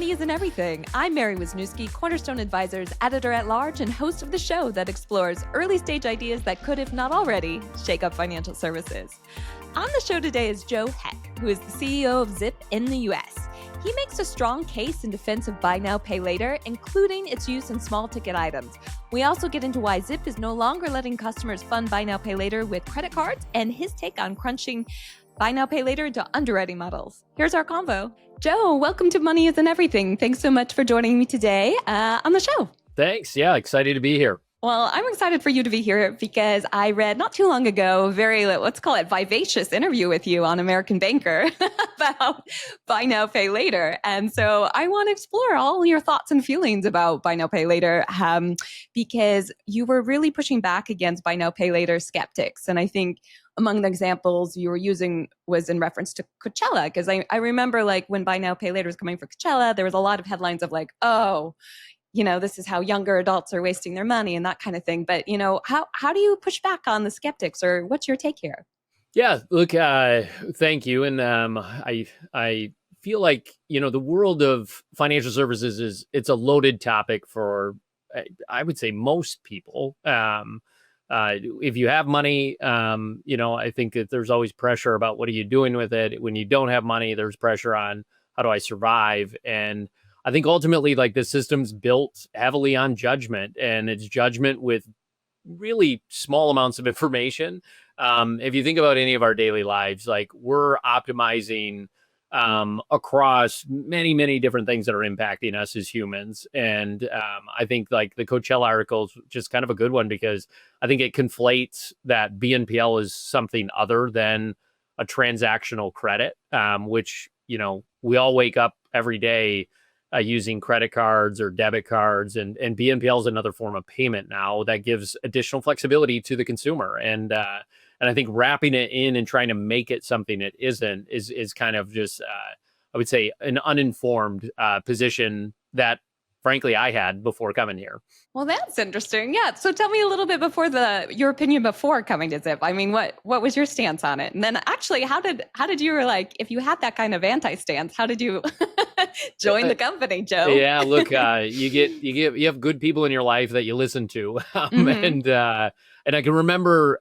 Money Isn't Everything. I'm Mary Wisniewski, Cornerstone Advisors editor-at-large and host of the show that explores early-stage ideas that could, if not already, shake up financial services. On the show today is Joe Heck, who is the CEO of Zip in the U.S. He makes a strong case in defense of buy now, pay later, including its use in small ticket items. We also get into why Zip is no longer letting customers fund buy now, pay later with credit cards and his take on crunching buy now, pay later into underwriting models. Here's our convo. Joe, welcome to Money Isn't Everything. Thanks so much for joining me today on the show. Thanks. Yeah, excited to be here. Well, I'm excited for you to be here because I read not too long ago a very, let's call it vivacious interview with you on American Banker about buy now, pay later. And so I want to explore all your thoughts and feelings about buy now, pay later because you were really pushing back against buy now, pay later skeptics. And I think among the examples you were using was in reference to Coachella, because I remember like when buy now, pay later was coming for Coachella, there was a lot of headlines of like, oh, you know, this is how younger adults are wasting their money and that kind of thing. But, you know, how do you push back on the skeptics, or what's your take here? Yeah, look, thank you. And I feel like, you know, the world of financial services it's a loaded topic for, I would say, most people. If you have money, you know, I think that there's always pressure about what are you doing with it. When you don't have money, there's pressure on how do I survive? And I think ultimately, like, the system's built heavily on judgment, and it's judgment with really small amounts of information. If you think about any of our daily lives, like, we're optimizing across many, many different things that are impacting us as humans. And I think like the Coachella article is just kind of a good one because I think it conflates that BNPL is something other than a transactional credit, which, you know, we all wake up every day using credit cards or debit cards, and BNPL is another form of payment now that gives additional flexibility to the consumer. And I think wrapping it in and trying to make it something it isn't is kind of just, I would say, an uninformed position that, frankly, I had before coming here. Well, that's interesting. Yeah. So tell me a little bit your opinion before coming to Zip. I mean, what was your stance on it? And then actually, how did you, like, if you had that kind of anti-stance, how did you join the company, Joe? Yeah, look, you have good people in your life that you listen to. And I can remember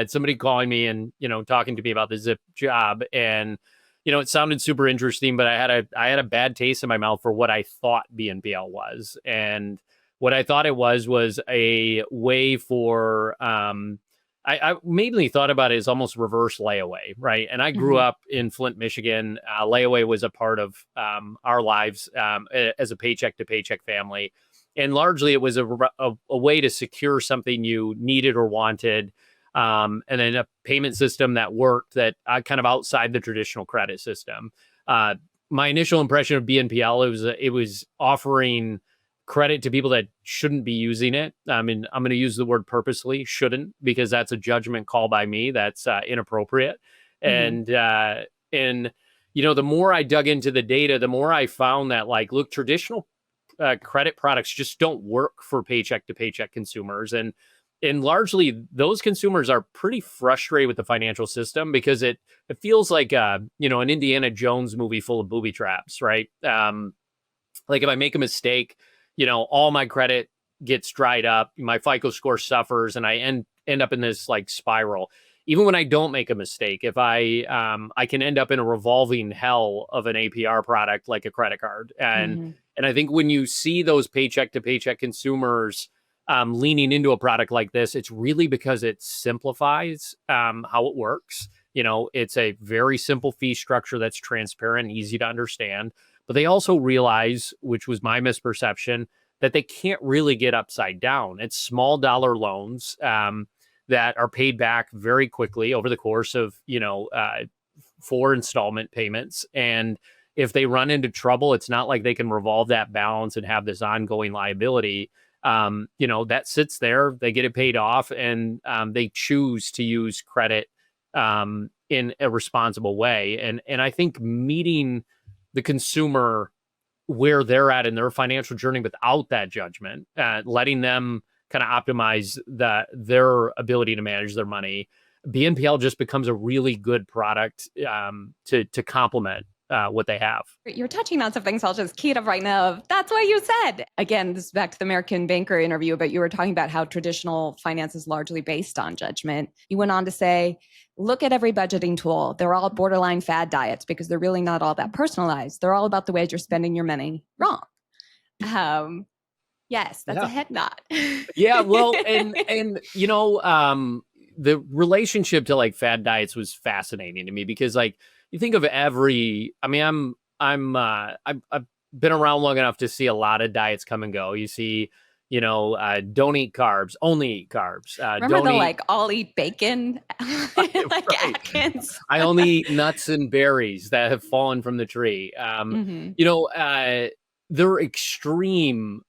somebody calling me and, you know, talking to me about the Zip job, and, you know, it sounded super interesting, but I had a bad taste in my mouth for what I thought BNPL was. And what I thought it was a way for, I mainly thought about it as almost reverse layaway, right? And I grew up in Flint, Michigan. Layaway was a part of our lives as a paycheck to paycheck family. And largely it was a way to secure something you needed or wanted. And then a payment system that worked that kind of outside the traditional credit system. My initial impression of BNPL, it was offering credit to people that shouldn't be using it. I mean, I'm going to use the word purposely, shouldn't, because that's a judgment call by me. That's inappropriate. And, you know, the more I dug into the data, the more I found that, like, look, traditional credit products just don't work for paycheck to paycheck consumers. And largely, those consumers are pretty frustrated with the financial system because it feels like, you know, an Indiana Jones movie full of booby traps, right? Like, if I make a mistake, you know, all my credit gets dried up, my FICO score suffers, and I end up in this, like, spiral. Even when I don't make a mistake, if I can end up in a revolving hell of an APR product like a credit card. And I think when you see those paycheck to paycheck consumers leaning into a product like this, it's really because it simplifies how it works. You know, it's a very simple fee structure that's transparent and easy to understand. But they also realize, which was my misperception, that they can't really get upside down. It's small dollar loans that are paid back very quickly over the course of, you know, 4 installment payments. And if they run into trouble, it's not like they can revolve that balance and have this ongoing liability. You know, that sits there, they get it paid off, and they choose to use credit in a responsible way. And I think meeting the consumer where they're at in their financial journey without that judgment, letting them kind of optimize their ability to manage their money, BNPL just becomes a really good product to complement what they have. You're touching on something, so I'll just key it up right now. That's what you said. Again, this is back to the American Banker interview, but you were talking about how traditional finance is largely based on judgment. You went on to say, look at every budgeting tool. They're all borderline fad diets because they're really not all that personalized. They're all about the ways you're spending your money wrong. Yes, that's a head nod. Yeah, well, and the relationship to like fad diets was fascinating to me because like you think of every, I mean, I've been around long enough to see a lot of diets come and go. You see, don't eat carbs, only eat carbs. Remember the like all eat bacon, like Atkins. I only eat nuts and berries that have fallen from the tree. They're extreme,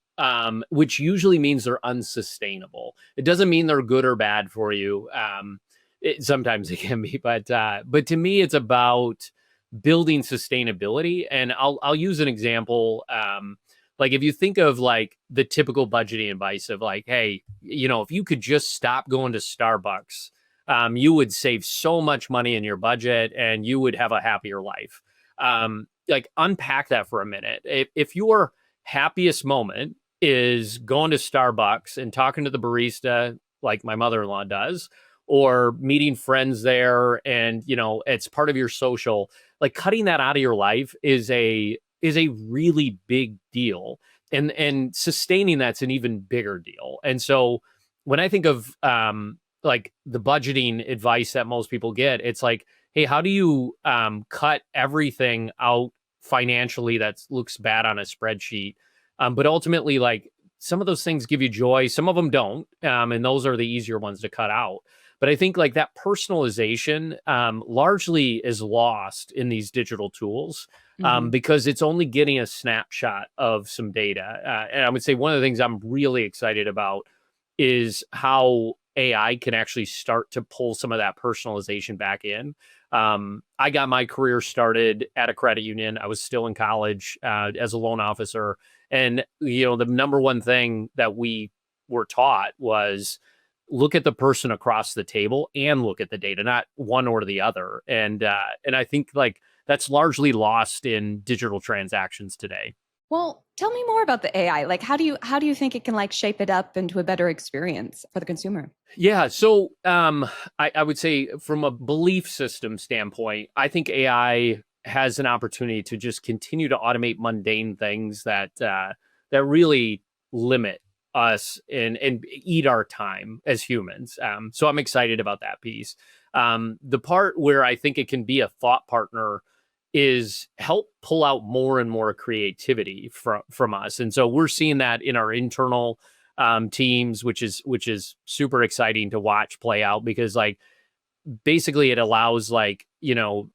which usually means they're unsustainable. It doesn't mean they're good or bad for you. Sometimes it can be, but to me, it's about building sustainability. And I'll use an example. Like if you think of like the typical budgeting advice of like, hey, if you could just stop going to Starbucks, you would save so much money in your budget and you would have a happier life. Like unpack that for a minute. If your happiest moment is going to Starbucks and talking to the barista, like my mother-in-law does, or meeting friends there, and it's part of your social, like cutting that out of your life is a really big deal, and sustaining that's an even bigger deal. And so when I think of like the budgeting advice that most people get, it's like, hey, how do you cut everything out financially that looks bad on a spreadsheet? But ultimately, like some of those things give you joy, some of them don't. And those are the easier ones to cut out. But I think like that personalization largely is lost in these digital tools because it's only getting a snapshot of some data. And I would say one of the things I'm really excited about is how AI can actually start to pull some of that personalization back in. I got my career started at a credit union. I was still in college as a loan officer. And, the number one thing that we were taught was look at the person across the table and look at the data, not one or the other. And I think like that's largely lost in digital transactions today. Well, tell me more about the AI. Like, how do you think it can like shape it up into a better experience for the consumer? Yeah. So I would say from a belief system standpoint, I think AI has an opportunity to just continue to automate mundane things that really limit us and eat our time as humans. So I'm excited about that piece. The part where I think it can be a thought partner is help pull out more and more creativity from us. And so we're seeing that in our internal teams, which is super exciting to watch play out, because like basically it allows like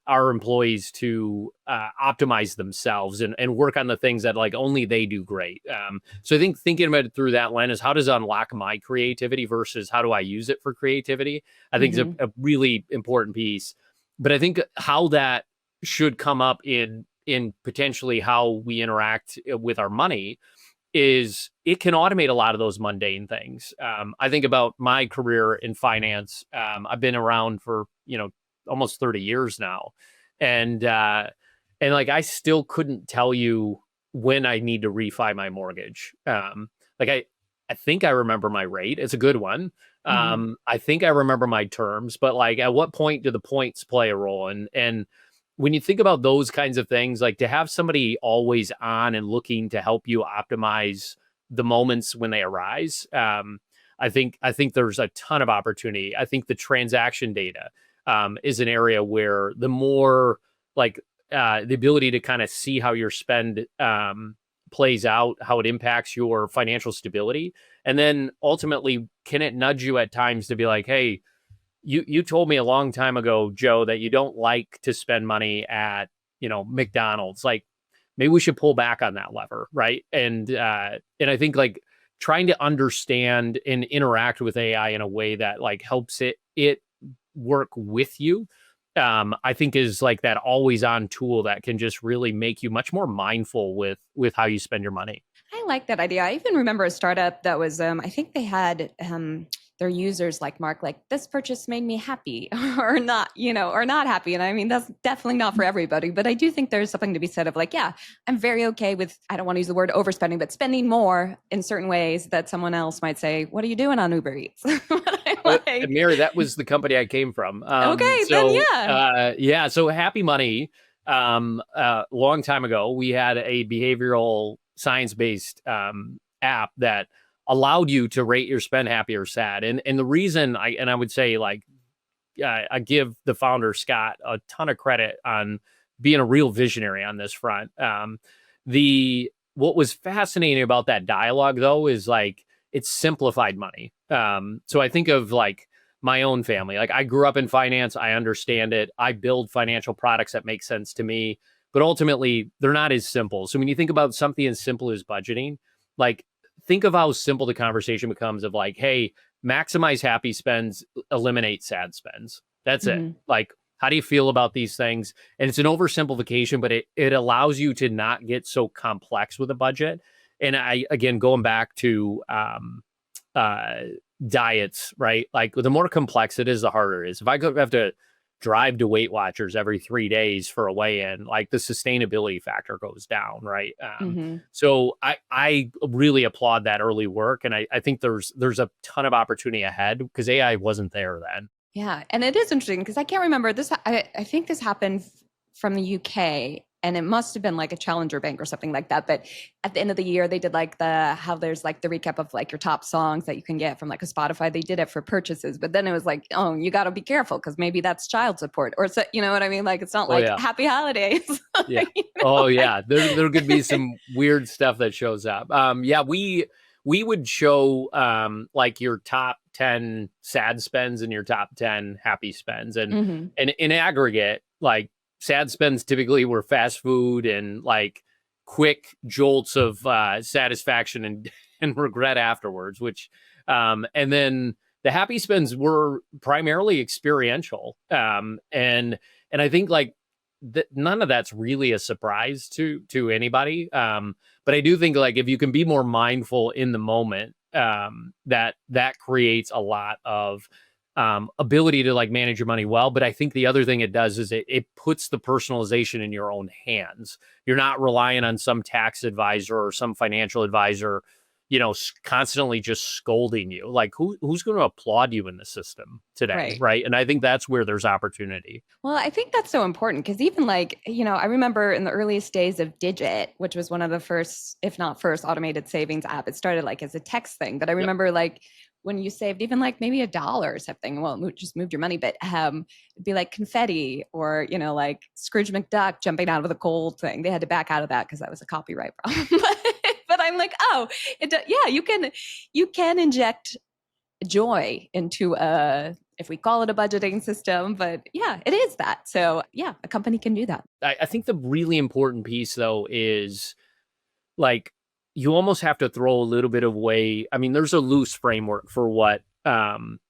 our employees to optimize themselves and work on the things that like only they do great. So I think thinking about it through that lens is how does it unlock my creativity versus how do I use it for creativity, I think is a really important piece. But I think how that should come up in potentially how we interact with our money is it can automate a lot of those mundane things. I think about my career in finance. I've been around for, almost 30 years now. And like, I still couldn't tell you when I need to refi my mortgage. Like I think I remember my rate. It's a good one. I think I remember my terms, but like, at what point do the points play a role? And when you think about those kinds of things, like to have somebody always on and looking to help you optimize the moments when they arise, I think there's a ton of opportunity. I think the transaction data is an area where the more like the ability to kind of see how your spend plays out, how it impacts your financial stability, and then ultimately can it nudge you at times to be like, hey, you told me a long time ago, Joe, that you don't like to spend money at, McDonald's. Like maybe we should pull back on that lever. Right. And I think like trying to understand and interact with AI in a way that like helps it work with you, I think is like that always on tool that can just really make you much more mindful with how you spend your money. I like that idea. I even remember a startup that was, I think they had their users like mark like this purchase made me happy or not, or not happy. And I mean, that's definitely not for everybody, but I do think there's something to be said of like, yeah, I'm very okay with, I don't want to use the word overspending, but spending more in certain ways that someone else might say, what are you doing on Uber Eats? Like, Mary, that was the company I came from. okay, then yeah. Yeah. So Happy Money, long time ago, we had a behavioral science-based app that allowed you to rate your spend happy or sad. And the reason I would say like I give the founder Scott a ton of credit on being a real visionary on this front. The what was fascinating about that dialogue though is like it's simplified money. So I think of like my own family. Like I grew up in finance, I understand it. I build financial products that make sense to me, but ultimately they're not as simple. So when you think about something as simple as budgeting, like think of how simple the conversation becomes of like, hey, maximize happy spends, eliminate sad spends. That's it. Like, how do you feel about these things? And it's an oversimplification, but it allows you to not get so complex with a budget. And I, again, going back to diets, right? Like the more complex it is, the harder it is. If I could have to drive to Weight Watchers every 3 days for a weigh-in, like the sustainability factor goes down, right? So I really applaud that early work, and I think there's a ton of opportunity ahead because AI wasn't there then. Yeah, and it is interesting because I can't remember this. I think this happened from the UK, and it must have been like a challenger bank or something like that. But at the end of the year, they did like how there's like the recap of like your top songs that you can get from like a Spotify. They did it for purchases, but then it was like, oh, you got to be careful because maybe that's child support or so, you know what I mean? Like it's not like Yeah. happy holidays. Yeah. Yeah. There could be some weird stuff that shows up. Yeah, we would show like your top 10 sad spends and your top 10 happy spends. And in aggregate, like sad spends typically were fast food and like quick jolts of satisfaction and regret afterwards, which and then the happy spends were primarily experiential. And I think like none of that's really a surprise to anybody. But I do think like if you can be more mindful in the moment, that creates a lot of ability to like manage your money well. But I think the other thing it does is it puts the personalization in your own hands. You're not relying on some tax advisor or some financial advisor, constantly just scolding you. Like who's going to applaud you in the system today, right? And I think that's where there's opportunity. Well, I think that's so important because even like, I remember in the earliest days of Digit, which was one of the first, if not first, automated savings app. It started like as a text thing, but I remember like when you saved even like maybe $1 or something, well, it just moved your money, but it'd be like confetti or, like Scrooge McDuck jumping out of the cold thing. They had to back out of that because that was a copyright problem. But I'm like, oh, yeah, you can inject joy into if we call it a budgeting system, but yeah, it is that. So yeah, a company can do that. I think the really important piece though is like you almost have to throw a little bit of way. I mean, there's a loose framework for what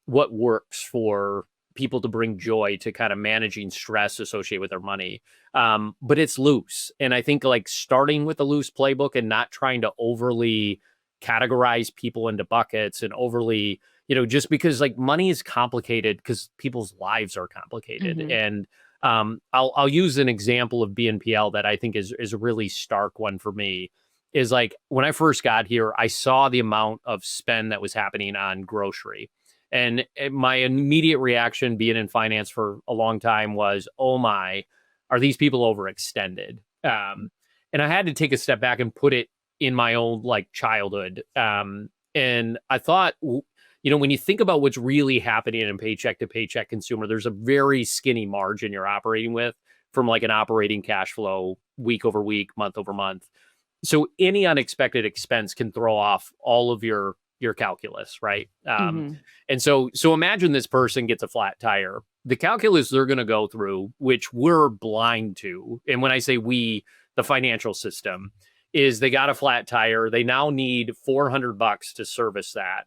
works for people to bring joy to kind of managing stress associated with their money. But it's loose. And I think like starting with a loose playbook and not trying to overly categorize people into buckets and overly, just because like money is complicated because people's lives are complicated. And I'll use an example of BNPL that I think is a really stark one for me. Is like when I first got here, I saw the amount of spend that was happening on grocery. And my immediate reaction, being in finance for a long time, was, oh my, are these people overextended? And I had to take a step back and put it in my own like childhood. And I thought, when you think about what's really happening in paycheck to paycheck consumer, there's a very skinny margin you're operating with from like an operating cash flow week over week, month over month. So any unexpected expense can throw off all of your calculus, right? And so imagine this person gets a flat tire. The calculus they're going to go through, which we're blind to, and when I say we, the financial system, is they got a flat tire. They now need $400 to service that.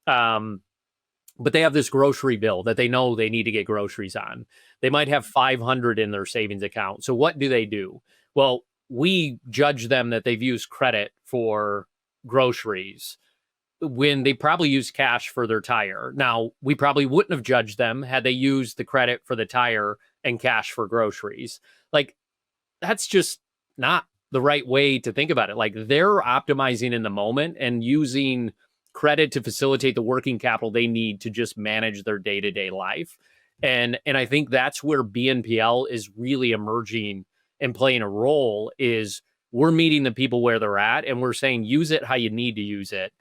But they have this grocery bill that they know they need to get groceries on. They might have 500 in their savings account. So what do? Well, we judge them that they've used credit for groceries. when they probably used cash for their tire. Now, we probably wouldn't have judged them had they used the credit for the tire and cash for groceries. Like, that's just not the right way to think about it. Like, they're optimizing in the moment and using credit to facilitate the working capital they need to just manage their day-to-day life. And I think that's where BNPL is really emerging and playing a role. Is we're meeting the people where they're at, and we're saying use it how you need to use it.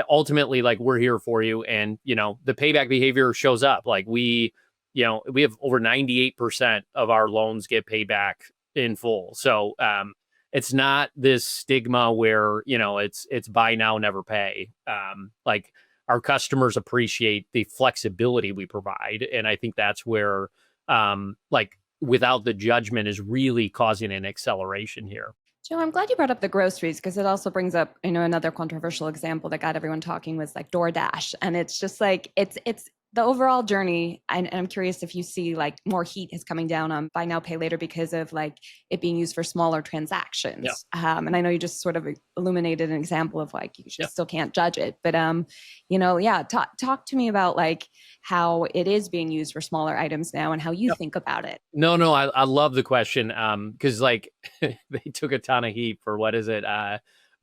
Ultimately, like, we're here for you, and the payback behavior shows up. Like, we have over 98% of our loans get paid back in full. So it's not this stigma where it's buy now, never pay. Like, our customers appreciate the flexibility we provide, and I think that's where like, without the judgment is really causing an acceleration here. Joe, I'm glad you brought up the groceries because it also brings up, another controversial example that got everyone talking was like DoorDash. And it's just like, it's the overall journey. And I'm curious if you see like more heat is coming down on buy now, pay later because of like it being used for smaller Yeah. transactions. And I know you just sort of illuminated an example of like, you just Yeah. still can't judge it. But, yeah, talk to me about like how it is being used for smaller items now and how you Yeah. think about it. No, I love the question. Because like they took a ton of heat for what is it?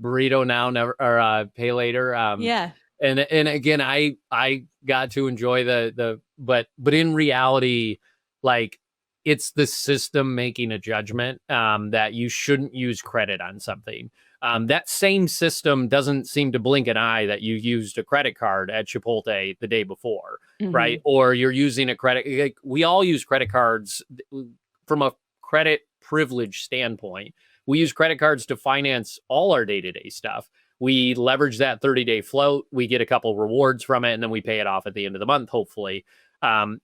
Burrito now, never, or pay later. Yeah. And again, I got to enjoy but in reality, like, it's the system making a judgment that you shouldn't use credit on something. That same system doesn't seem to blink an eye that you used a credit card at Chipotle the day before, right? Mhm. Or you're using a credit. Like, we all use credit cards from a credit privilege standpoint. We use credit cards to finance all our day-to-day stuff. We leverage that 30-day float. We get a couple rewards from it, and then we pay it off at the end of the month, hopefully,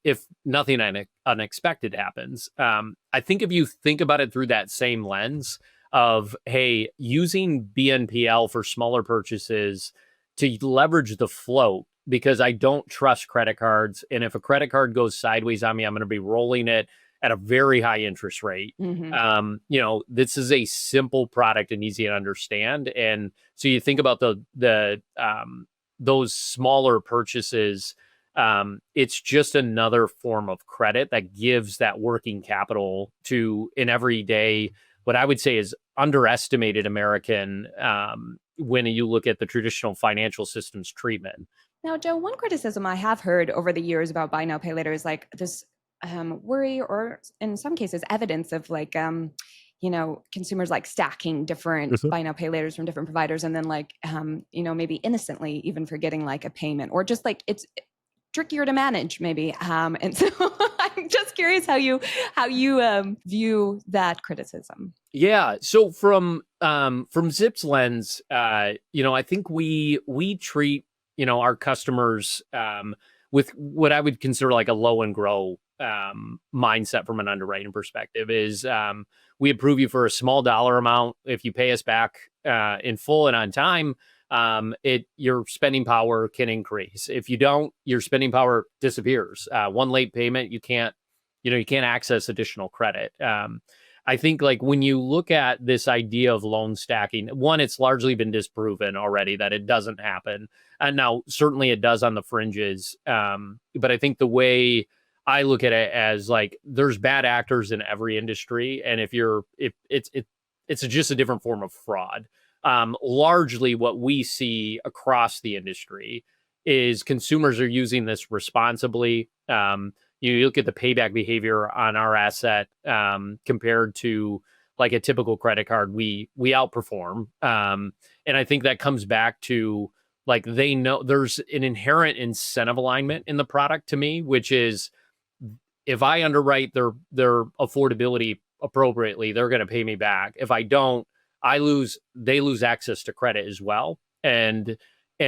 if nothing unexpected happens. I think if you think about it through that same lens of, hey, using BNPL for smaller purchases to leverage the float, because I don't trust credit cards. And if a credit card goes sideways on me, I'm going to be rolling it at a very high interest rate. Mhm. This is a simple product and easy to understand. And so you think about the those smaller purchases. It's just another form of credit that gives that working capital to an everyday, what I would say is underestimated American, when you look at the traditional financial system's treatment. Now, Joe, one criticism I have heard over the years about buy now, pay later is like this worry, or in some cases, evidence of like, consumers like stacking different Mhm. buy now, pay laters from different providers, and then like, maybe innocently even forgetting like a payment, or just like it's trickier to manage, maybe. And so I'm just curious how you view that criticism. Yeah. So from Zip's lens, I think we treat our customers with what I would consider like a low and grow mindset from an underwriting perspective. Is we approve you for a small dollar amount if you pay us back in full and on time. Your spending power can increase. If you don't, your spending power disappears. One late payment, you can't access additional credit. I think, like, when you look at this idea of loan stacking, one, it's largely been disproven already that it doesn't happen. And now certainly it does on the fringes. But I think the way I look at it as, like, there's bad actors in every industry. And if it's just a different form of fraud. Largely what we see across the industry is consumers are using this responsibly. You look at the payback behavior on our asset compared to like a typical credit card, we outperform. And I think that comes back to, like, they know there's an inherent incentive alignment in the product to me, which is, if I underwrite their affordability appropriately, they're going to pay me back. If I don't, they lose access to credit as well. And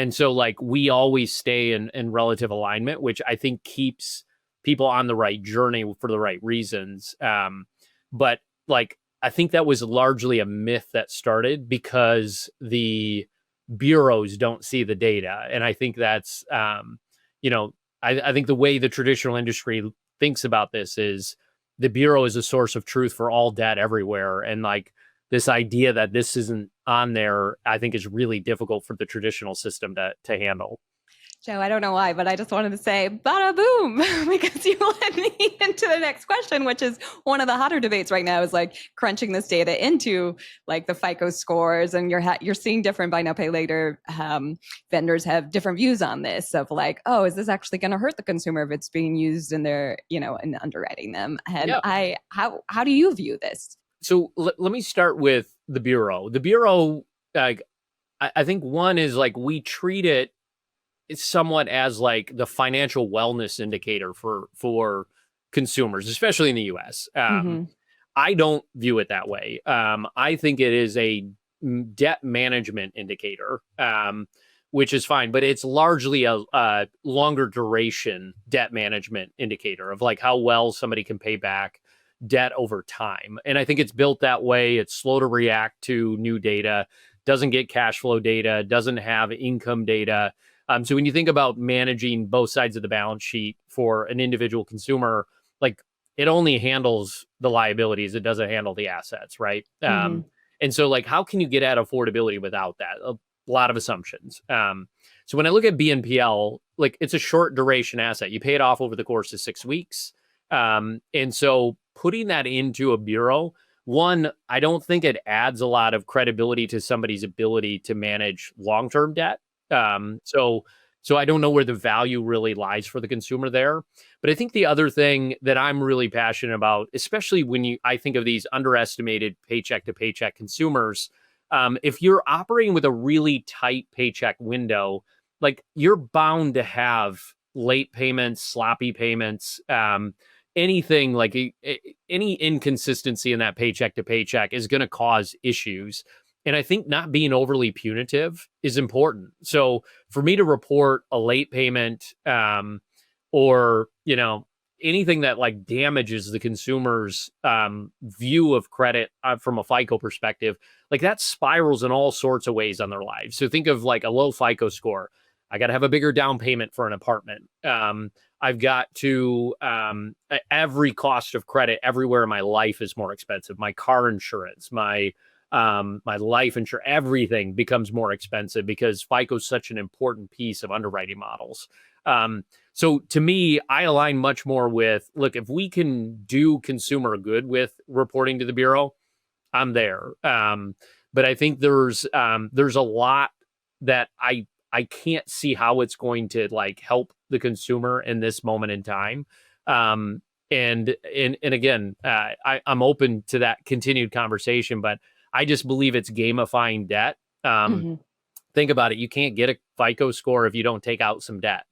so, like, we always stay in relative alignment, which I think keeps people on the right journey for the right reasons. But, like, I think that was largely a myth that started because the bureaus don't see the data. And I think that's, I think the way the traditional industry thinks about this is the bureau is a source of truth for all debt everywhere. And, like, this idea that this isn't on there, I think is really difficult for the traditional system to handle. Joe, I don't know why, but I just wanted to say bada boom because you led me into the next question, which is one of the hotter debates right now is like crunching this data into like the FICO scores, and you're seeing different buy now pay later vendors have different views on this of like, oh, is this actually going to hurt the consumer if it's being used in their in underwriting them? And Yeah. how do you view this? So let me start with the bureau. The bureau, like I think one is like we treat it somewhat as like the financial wellness indicator for consumers, especially in the U.S. Mm-hmm. I don't view it that way. I think it is a debt management indicator, which is fine, but it's largely a longer duration debt management indicator of like how well somebody can pay back debt over time. And I think it's built that way. It's slow to react to new data, doesn't get cash flow data, doesn't have income data. So when you think about managing both sides of the balance sheet for an individual consumer, like it only handles the liabilities, it doesn't handle the assets, right? Mm-hmm. And so like how can you get at affordability without that? A lot of assumptions. So when I look at BNPL, like it's a short duration asset. You pay it off over the course of 6 weeks. And so putting that into a bureau, one, I don't think it adds a lot of credibility to somebody's ability to manage long-term debt. So I don't know where the value really lies for the consumer there. But I think the other thing that I'm really passionate about, especially when I think of these underestimated paycheck to paycheck consumers, if you're operating with a really tight paycheck window, like you're bound to have late payments, sloppy payments, anything like any inconsistency in that paycheck to paycheck is going to cause issues. And I think not being overly punitive is important. So for me to report a late payment, or, anything that like damages the consumer's view of credit from a FICO perspective, like that spirals in all sorts of ways on their lives. So think of like a low FICO score. I got to have a bigger down payment for an apartment. I've got to, every cost of credit everywhere in my life is more expensive. My car insurance, my life insurance, everything becomes more expensive because FICO is such an important piece of underwriting models. So to me, I align much more with, look, if we can do consumer good with reporting to the Bureau, I'm there. But I think there's a lot that I can't see how it's going to like help the consumer in this moment in time. And again, I'm open to that continued conversation, but I just believe it's gamifying debt. Mm-hmm. Think about it. You can't get a FICO score if you don't take out some debt.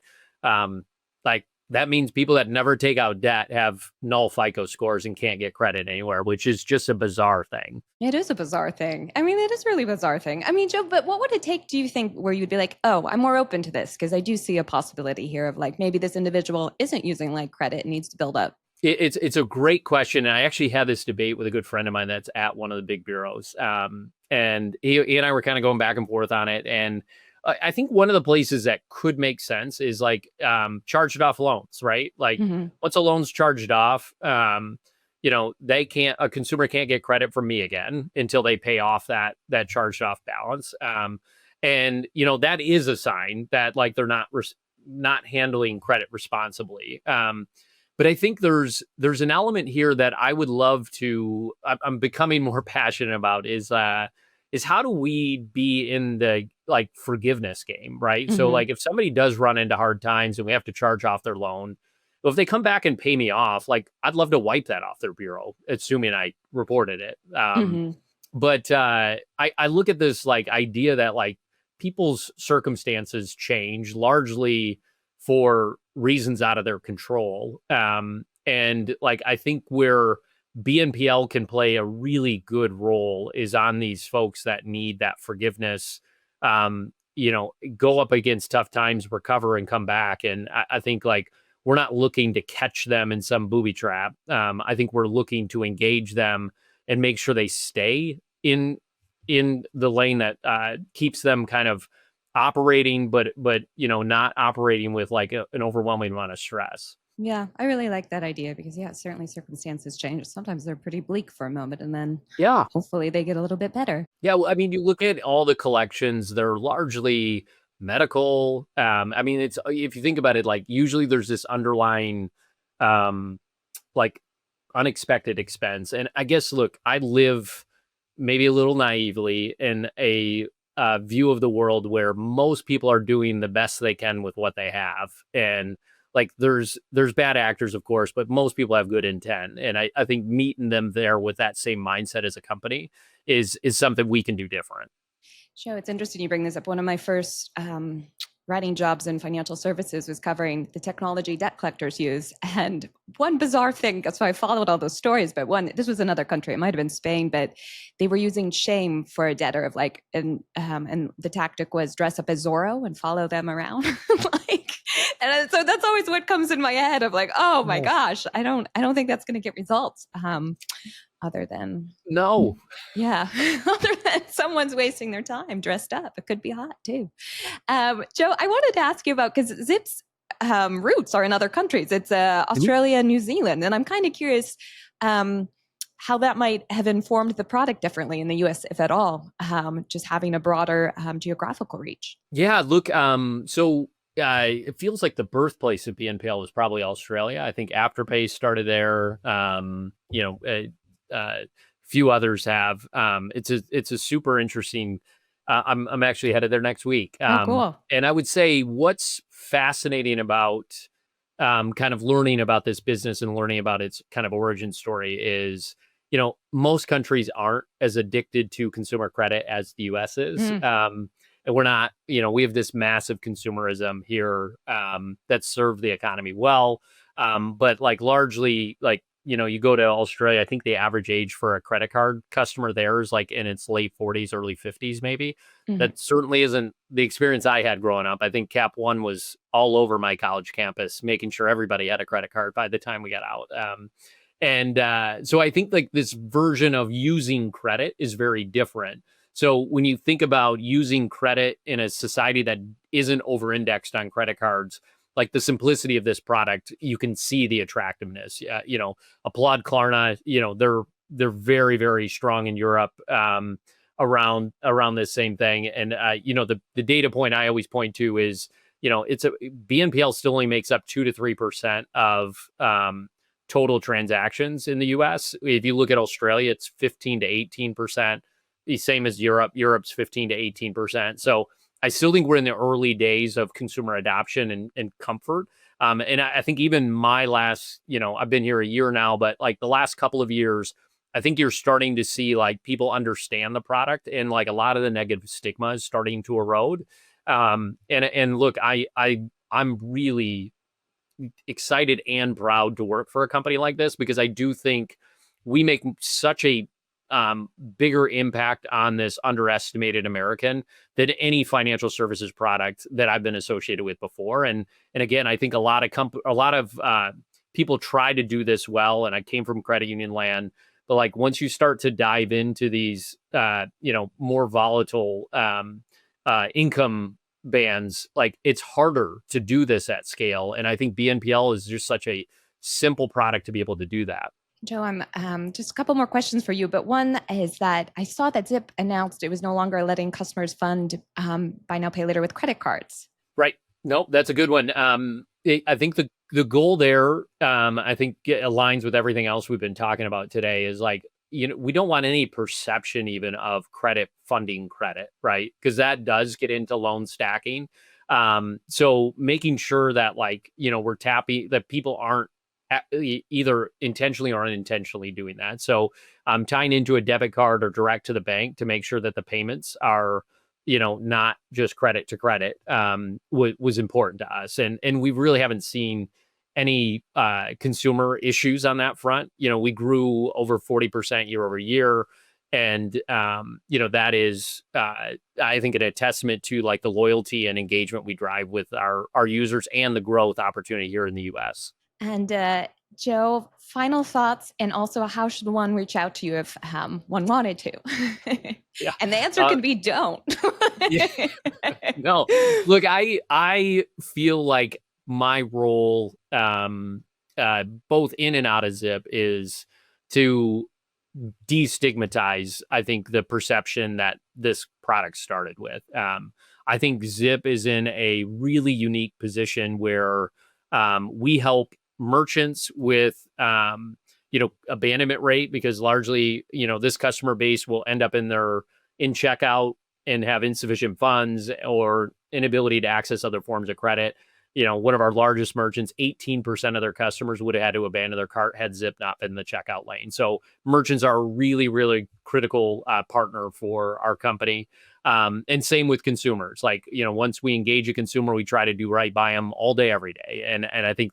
Like that means people that never take out debt have null FICO scores and can't get credit anywhere, which is just a bizarre thing. It is a bizarre thing. I mean, it is really bizarre thing. I mean, Joe, but what would it take, do you think, where you'd be like, oh, I'm more open to this? Because I do see a possibility here of like maybe this individual isn't using like credit and needs to build up. It's a great question. And I actually had this debate with a good friend of mine that's at one of the big bureaus. And he and I were kind of going back and forth on it. And I think one of the places that could make sense is like charged off loans, right? Like Mm-hmm. once a loan's charged off, a consumer can't get credit from me again until they pay off that charged off balance. And that is a sign that like they're not handling credit responsibly. But I think there's an element here that I would love to. I'm becoming more passionate about is how do we be in the like forgiveness game, right? Mm-hmm. So like if somebody does run into hard times and we have to charge off their loan, well, if they come back and pay me off, like I'd love to wipe that off their bureau, assuming I reported it. Mm-hmm. But I look at this like idea that like people's circumstances change largely for reasons out of their control. And like I think where BNPL can play a really good role is on these folks that need that forgiveness, go up against tough times, recover and come back. And I think like we're not looking to catch them in some booby trap. I think we're looking to engage them and make sure they stay in the lane that keeps them kind of operating, but not operating with like an overwhelming amount of stress. Yeah, I really like that idea because, yeah, certainly circumstances change. Sometimes they're pretty bleak for a moment, and then Yeah. hopefully they get a little bit better. Yeah, well, I mean, you look at all the collections, they're largely medical. I mean, it's if you think about it, like usually there's this underlying um like unexpected expense. And I guess look, I live maybe a little naively in a view of the world where most people are doing the best they can with what they have. And like there's bad actors, of course, but most people have good intent. And I think meeting them there with that same mindset as a company is something we can do different. Joe, it's interesting you bring this up. One of my first writing jobs in financial services was covering the technology debt collectors use. And one bizarre thing, that's why I followed all those stories, but this was another country, it might have been Spain, but they were using shame for a debtor of like, and the tactic was dress up as Zorro and follow them around. Like, and so that's always what comes in my head of like, oh my gosh, I don't think that's going to get results. Other than No. yeah, other than someone's wasting their time dressed up. It could be hot too. Joe, I wanted to ask you about because Zip's roots are in other countries. It's Australia and New Zealand, and I'm kind of curious how that might have informed the product differently in the US, if at all. Just having a broader geographical reach. Yeah, look, so it feels like the birthplace of BNPL was probably Australia. I think Afterpay started there. Few others have. It's a super interesting. I'm actually headed there next week. Oh, cool. And I would say what's fascinating about kind of learning about this business and learning about its kind of origin story is, most countries aren't as addicted to consumer credit as the US is. And we're not, we have this massive consumerism here that served the economy well. But like largely, like, you go to Australia, I think the average age for a credit card customer there is like in its late 40s, early 50s, maybe. Mhm. That certainly isn't the experience I had growing up. I think Cap One was all over my college campus, making sure everybody had a credit card by the time we got out. So I think like this version of using credit is very different. So when you think about using credit in a society that isn't over indexed on credit cards, like the simplicity of this product, you can see the attractiveness. Applaud Klarna. They're very, very strong in Europe around this same thing. And the data point I always point to is it's a BNPL still only makes up 2 to 3% of total transactions in the US. If you look at Australia, it's 15 to 18%. The same as Europe. Europe's 15 to 18%. So I still think we're in the early days of consumer adoption and comfort. And I think even my last, I've been here a year now, but like the last couple of years, I think you're starting to see like people understand the product and like a lot of the negative stigma is starting to erode. And look, I'm really excited and proud to work for a company like this because I do think we make such a bigger impact on this underestimated American than any financial services product that I've been associated with before. And again, I think a lot of people try to do this well. And I came from credit union land, but like once you start to dive into these, more volatile income bands, like it's harder to do this at scale. And I think BNPL is just such a simple product to be able to do that. Joe, I'm just a couple more questions for you, but one is that I saw that Zip announced it was no longer letting customers fund buy now, pay later with credit cards. Right. Nope, that's a good one. I think the goal there, I think aligns with everything else we've been talking about today. Is like we don't want any perception even of credit funding credit, right? Because that does get into loan stacking. So making sure that like we're tapping that people aren't either intentionally or unintentionally doing that. So tying into a debit card or direct to the bank to make sure that the payments are not just credit to credit was important to us. And we really haven't seen any consumer issues on that front. We grew over 40% year over year. And, that is, I think, a testament to like the loyalty and engagement we drive with our users and the growth opportunity here in the US. And Joe, final thoughts, and also how should one reach out to you if one wanted to? Yeah. And the answer can be don't. Yeah. No, look, I feel like my role, both in and out of Zip, is to destigmatize, I think, the perception that this product started with. I think Zip is in a really unique position where we help merchants with, abandonment rate, because largely, this customer base will end up in checkout and have insufficient funds or inability to access other forms of credit. One of our largest merchants, 18% of their customers would have had to abandon their cart had Zip not been in the checkout lane. So merchants are a really, really critical partner for our company. And same with consumers. Like, once we engage a consumer, we try to do right by them all day, every day. And I think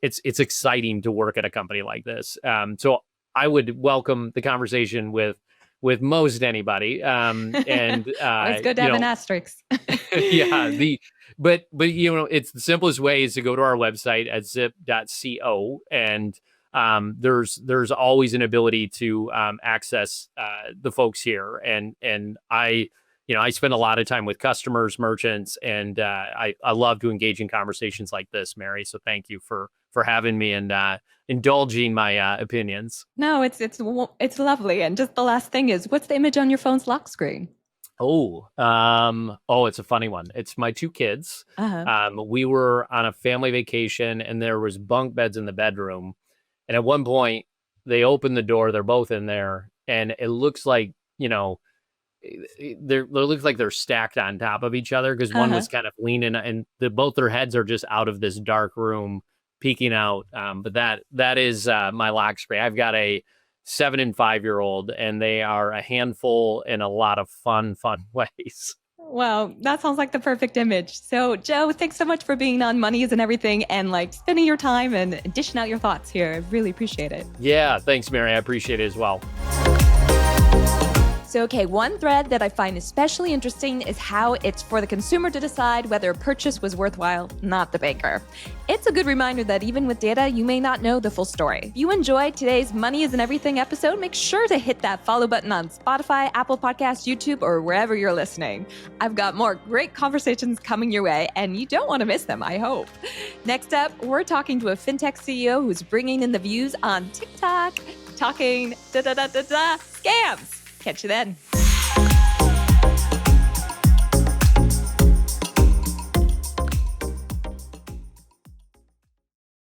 it's exciting to work at a company like this. So I would welcome the conversation with most anybody. And Always good to have an asterisk. yeah, but it's the simplest way is to go to our website at zip.co, and there's always an ability to access the folks here, and I spend a lot of time with customers, merchants, and I love to engage in conversations like this, Mary. So thank you for having me and indulging my opinions. No, it's lovely. And just the last thing is, what's the image on your phone's lock screen? It's a funny one. It's my two kids. Uh-huh. We were on a family vacation and there was bunk beds in the bedroom. And at one point they opened the door, they're both in there, and it looks like, they looks like they're stacked on top of each other, because one Uh-huh. was kind of leaning, and both their heads are just out of this dark room peeking out. But that is my lock screen. I've got a 7 and 5-year-old, and they are a handful in a lot of fun ways. Well, that sounds like the perfect image. So, Joe, thanks so much for being on Money Isn't Everything and spending your time and dishing out your thoughts here. I really appreciate it. Yeah, thanks, Mary. I appreciate it as well. So, okay, one thread that I find especially interesting is how it's for the consumer to decide whether a purchase was worthwhile, not the banker. It's a good reminder that even with data, you may not know the full story. If you enjoyed today's Money Isn't Everything episode, make sure to hit that follow button on Spotify, Apple Podcasts, YouTube, or wherever you're listening. I've got more great conversations coming your way, and you don't want to miss them, I hope. Next up, we're talking to a fintech CEO who's bringing in the views on TikTok, talking scams. Catch you then.